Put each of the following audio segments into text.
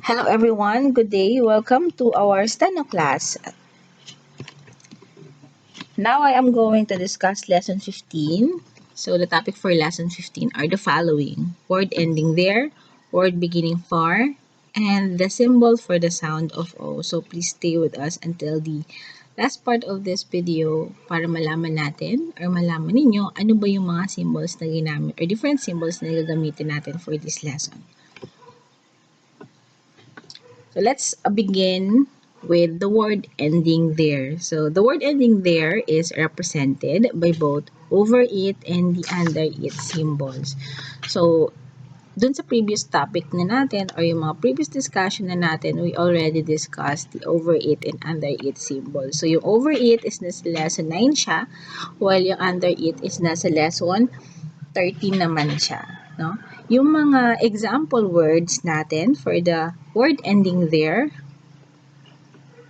Hello everyone, good day. Welcome to our steno class. Now I am going to discuss lesson 15. So the topic for lesson 15 are the following: word ending there, word beginning far, and the symbol for the sound of O. So please stay with us until the last part of this video para malaman natin or malaman ninyo ano ba yung mga symbols na ginamit or different symbols na gagamitin natin for this lesson. So let's begin with the word ending there. So the word ending there is represented by both over it and the under it symbols. So dun sa previous topic na natin or yung mga previous discussion na natin, we already discussed the over it and under it symbols. So yung over it is nasa lesson 9 siya, while yung under it is nasa lesson 13 naman siya. No? Yung mga example words natin for the word ending there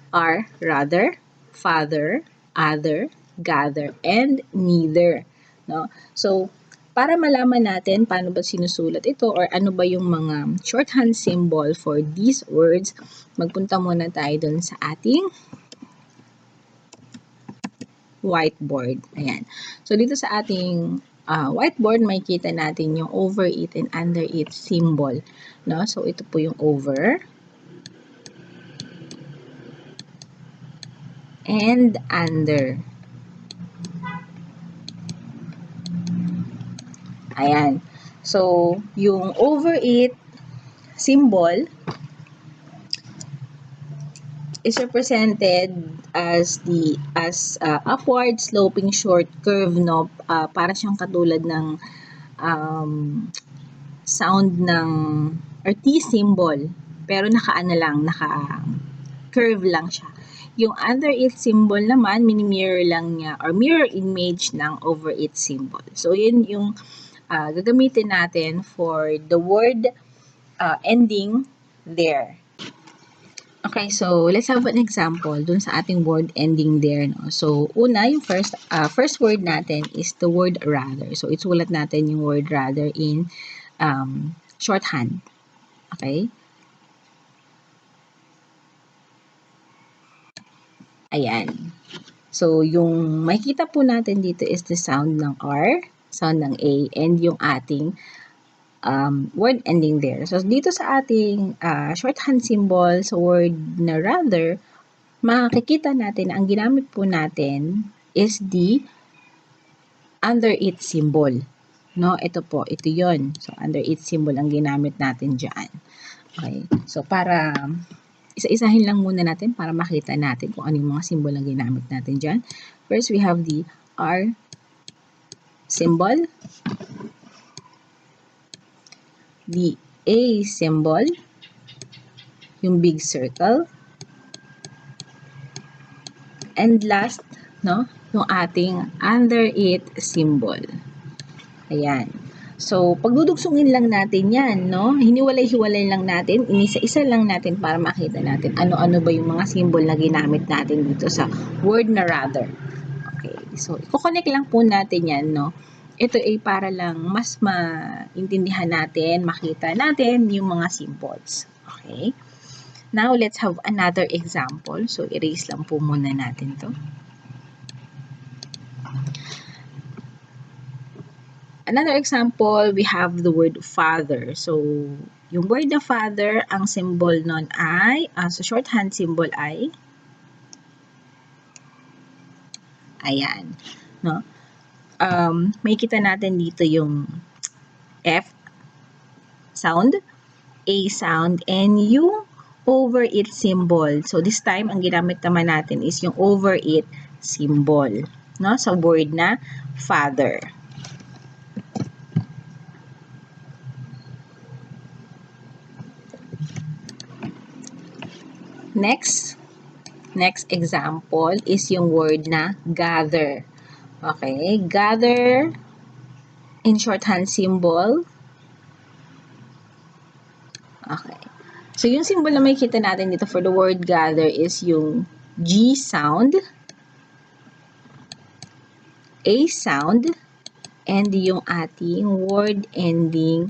are rather, father, other, gather, and neither. No? So, para malaman natin paano ba sinusulat ito or ano ba yung mga shorthand symbol for these words, magpunta muna tayo dun sa ating whiteboard. Ayan. So, dito sa ating whiteboard, makikita natin yung over it and under it symbol. No? So, ito po yung over and under. Ayan. So, yung over it symbol is represented as upward sloping short curve, no, para siyang katulad ng sound ng or T symbol, pero naka curve lang siya. Yung under it symbol naman, mini-mirror lang niya or mirror image ng over it symbol. So yun yung gagamitin natin for the word ending there. Okay, so let's have an example dun sa ating word ending there. No? So, una, yung first word natin is the word rather. So, isulat natin yung word rather in shorthand. Okay? Ayan. So, yung makikita po natin dito is the sound ng R, sound ng A, and yung ating word ending there. So, dito sa ating shorthand symbol sa word na rather, makikita natin ang ginamit po natin is the under it symbol. No, ito po, ito yon. So, under it symbol ang ginamit natin dyan. Okay. So, para isa-isahin lang muna natin para makita natin kung ano yung mga symbol na ginamit natin dyan. First, we have the R symbol, the A symbol, yung big circle, and last, no, yung ating under it symbol. Ayan. So, pagdudugsungin lang natin yan, no? Hiniwalay-hiwalay lang natin, inisa-isa lang natin para makita natin ano-ano ba yung mga symbol na ginamit natin dito sa word na rather. Okay. So, i-connect lang po natin yan, no? Ito ay para lang mas maintindihan natin, makita natin yung mga symbols. Okay? Now, let's have another example. So, erase lang po muna natin to. Another example, we have the word father. So, yung word na father, ang symbol nun ay, so shorthand symbol ay, ayan, no? May kita natin dito yung F sound, A sound, and yung over it symbol. So, this time, ang ginamit naman natin is yung over it symbol, no? Sa word na father. Next example is yung word na gather. Okay, gather in shorthand symbol. Okay. So, yung symbol na makikita natin dito for the word gather is yung G sound, A sound, and yung ating word ending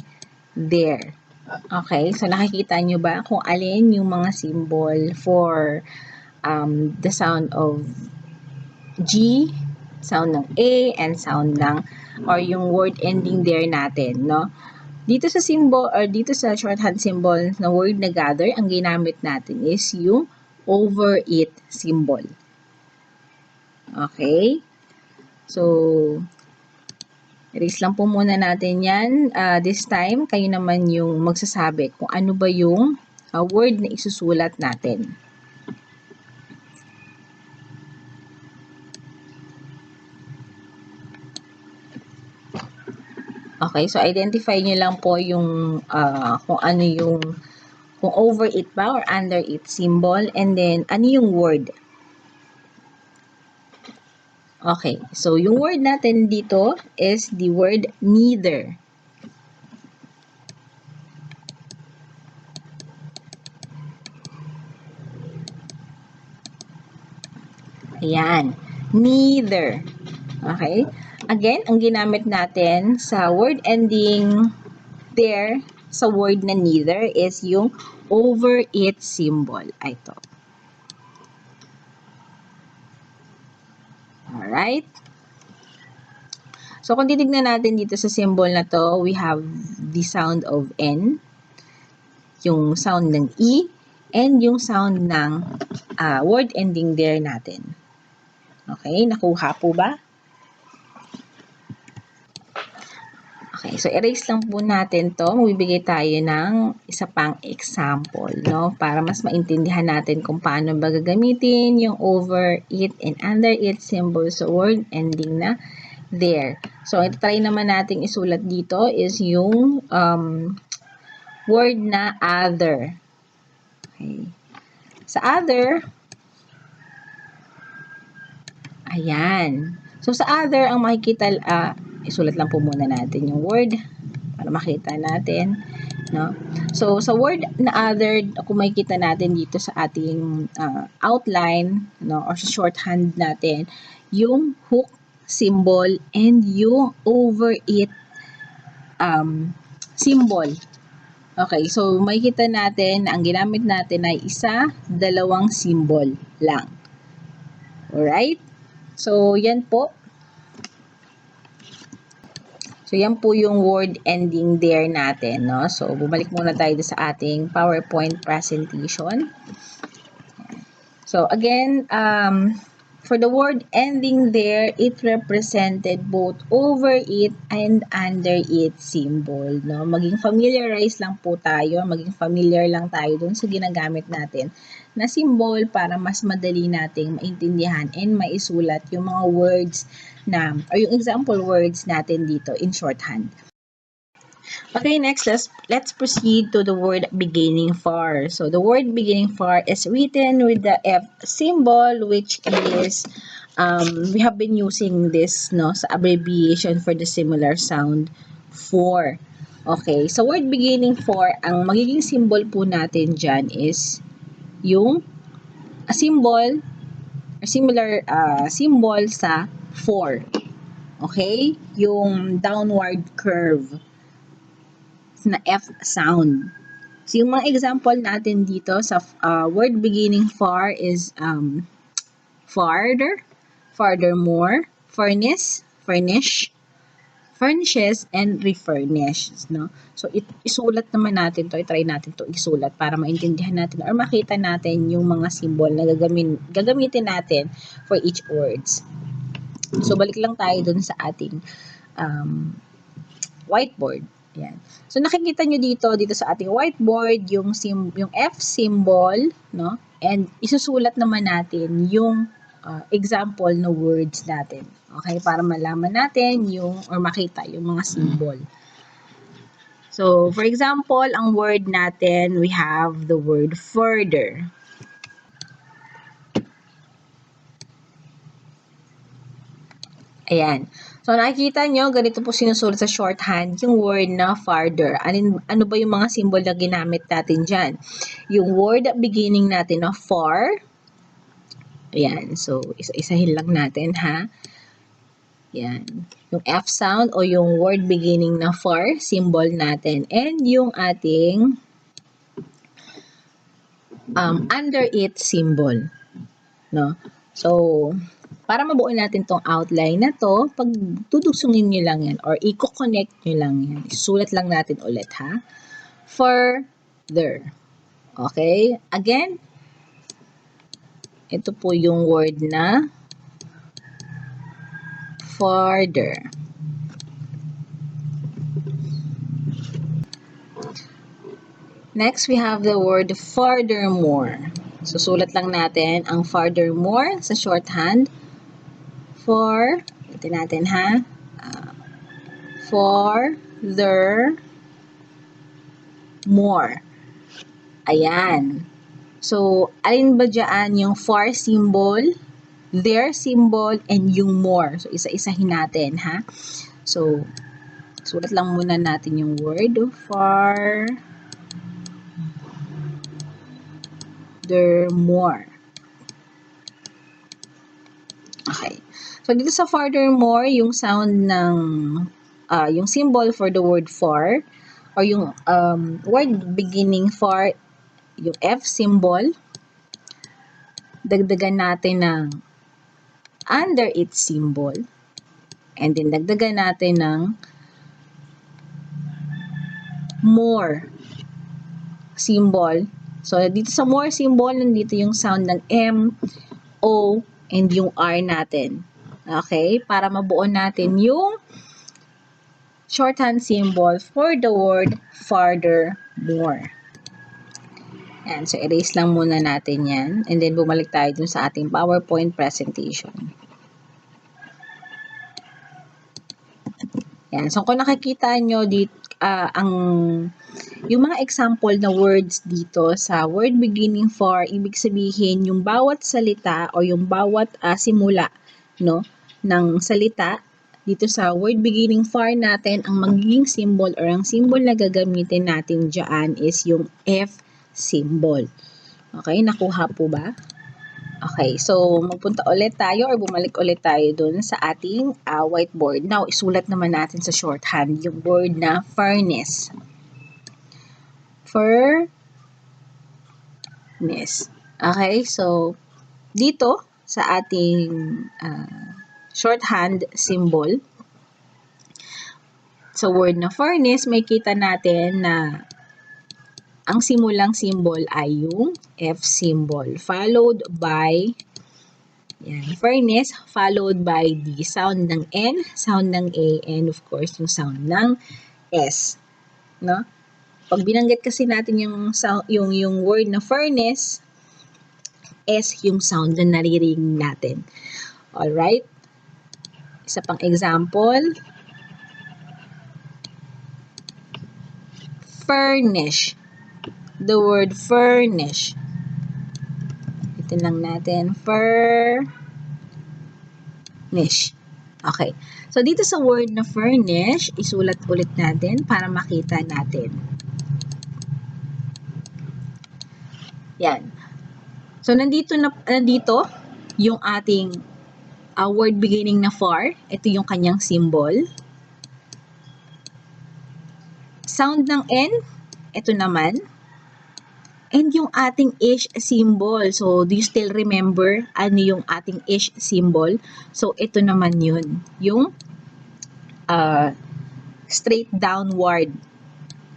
there. Okay, so nakikita nyo ba kung alin yung mga symbol for the sound of G, sound ng A, and sound ng, or yung word ending there natin, no? Dito sa symbol, or dito sa shorthand symbol na word na gather, ang ginamit natin is yung over it symbol. Okay? So, erase lang po muna natin yan. This time, kayo naman yung magsasabi kung ano ba yung word na isusulat natin. Okay, so identify nyo lang po yung kung ano yung, kung over it ba or under it symbol, and then ano yung word. Okay, so yung word natin dito is the word neither. Ayan, neither. Okay, again, ang ginamit natin sa word ending there sa word na neither is yung over it symbol. Ito. Alright? So, kung titignan natin dito sa symbol na to, we have the sound of N, yung sound ng E, and yung sound ng word ending there natin. Okay, nakuha po ba? Okay, so erase lang po natin to. Magbibigay tayo ng isa pang example, no? Para mas maintindihan natin kung paano ba gagamitin yung over it and under it symbol sa word ending na there. So, ito try naman natin isulat dito is yung word na other. Okay. Sa other, ayan. So, sa other, ang makikita, isulat lang po muna natin yung word para makita natin. No? So, sa word na other, kung makikita natin dito sa ating outline, no, or sa shorthand natin, yung hook symbol and yung over it symbol. Okay, so makikita natin ang ginamit natin ay isa, dalawang symbol lang. Alright? So, yan po. So, yan po yung word ending there natin, no? So, bumalik muna tayo sa ating PowerPoint presentation. So, again, for the word ending there, it represented both over it and under it symbol, no? Maging familiarize lang po tayo, maging familiar lang tayo dun sa ginagamit natin na symbol para mas madali nating maintindihan and maisulat yung mga words na, or yung example words natin dito in shorthand. Okay, next, let's proceed to the word beginning for. So, the word beginning for is written with the F symbol, which is, we have been using this, no, sa abbreviation for the similar sound for. Okay, so word beginning for, ang magiging symbol po natin dyan is yung a symbol, or similar symbol sa for. Okay, yung downward curve na F sound. So, yung mga example natin dito sa word beginning for is farther, farthermore, furnace, furnish, furnishes, and refurnished, no? So, isulat naman natin to, i-try natin to isulat para maintindihan natin or makita natin yung mga symbol na gagamitin natin for each words. So, balik lang tayo dun sa ating whiteboard. Yan. So nakikita nyo dito sa ating whiteboard yung F symbol, no? And isusulat naman natin yung example na words natin. Okay, para malaman natin yung or makita yung mga symbol. So, for example, ang word natin, we have the word further. Ayan. So, nakikita nyo, ganito po sinusulat sa shorthand, yung word na farther. Ano ba yung mga symbol na ginamit natin dyan? Yung word beginning natin na far. Ayan. So, isa-isahin lang natin, ha? Yan. Yung F sound o yung word beginning na for symbol natin. And yung ating under it symbol. No? So, para mabuo natin tong outline na to, pag tudugsungin nyo lang yan or i-connect nyo lang yan. Isulat lang natin ulit ha. Further. Okay? Again, ito po yung word na further. Next, we have the word furthermore. Susulat lang natin ang furthermore sa shorthand. Ito natin ha. Furthermore. Ayan. So, alin ba dyan yung for symbol, their symbol, and yung more? So, isa-isahin natin, ha? So, sulat lang muna natin yung word. Furthermore. Okay. So, dito sa furthermore, yung sound ng, yung symbol for the word for, or yung word beginning for, yung F symbol, dagdagan natin ng under it symbol, and then dagdagan natin ng more symbol. So, dito sa more symbol, nandito yung sound ng M, O, and yung R natin. Okay? Para mabuo natin yung shorthand symbol for the word furthermore. Yan. So, erase lang muna natin yan. And then, bumalik tayo dun sa ating PowerPoint presentation. Yan. So, kung nakikita nyo dito, yung mga example na words dito sa word beginning for, ibig sabihin, yung bawat salita o yung bawat simula, no, ng salita, dito sa word beginning for natin, ang magiging symbol or ang symbol na gagamitin natin dyan is yung F symbol. Okay, nakuha po ba? Okay, so magpunta ulit tayo or bumalik ulit tayo dun sa ating whiteboard. Now, isulat naman natin sa shorthand yung word na furnace. Furnace. Okay, so dito sa ating shorthand symbol, sa word na furnace, may kita natin na ang simulang symbol ay yung F symbol, followed by furnace, followed by the sound ng N, sound ng A, and of course, yung sound ng S. No? Pag binanggit kasi natin yung word na furnace, S yung sound na naririnig natin. Alright? Isa pang example. Furnish. The word furnish. Ito lang natin. Furnish. Okay. So, dito sa word na furnish, isulat ulit natin para makita natin. Yan. So, nandito yung ating word beginning na for. Ito yung kanyang symbol. Sound ng N, ito naman. And yung ating ish symbol. So, do you still remember ano yung ating ish symbol? So, ito naman yun. Yung straight downward.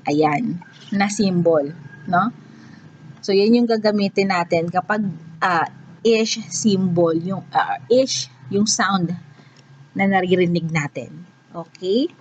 Ayan. Na symbol. No? So, yan yung gagamitin natin kapag ish symbol. Yung ish, yung sound na naririnig natin. Okay?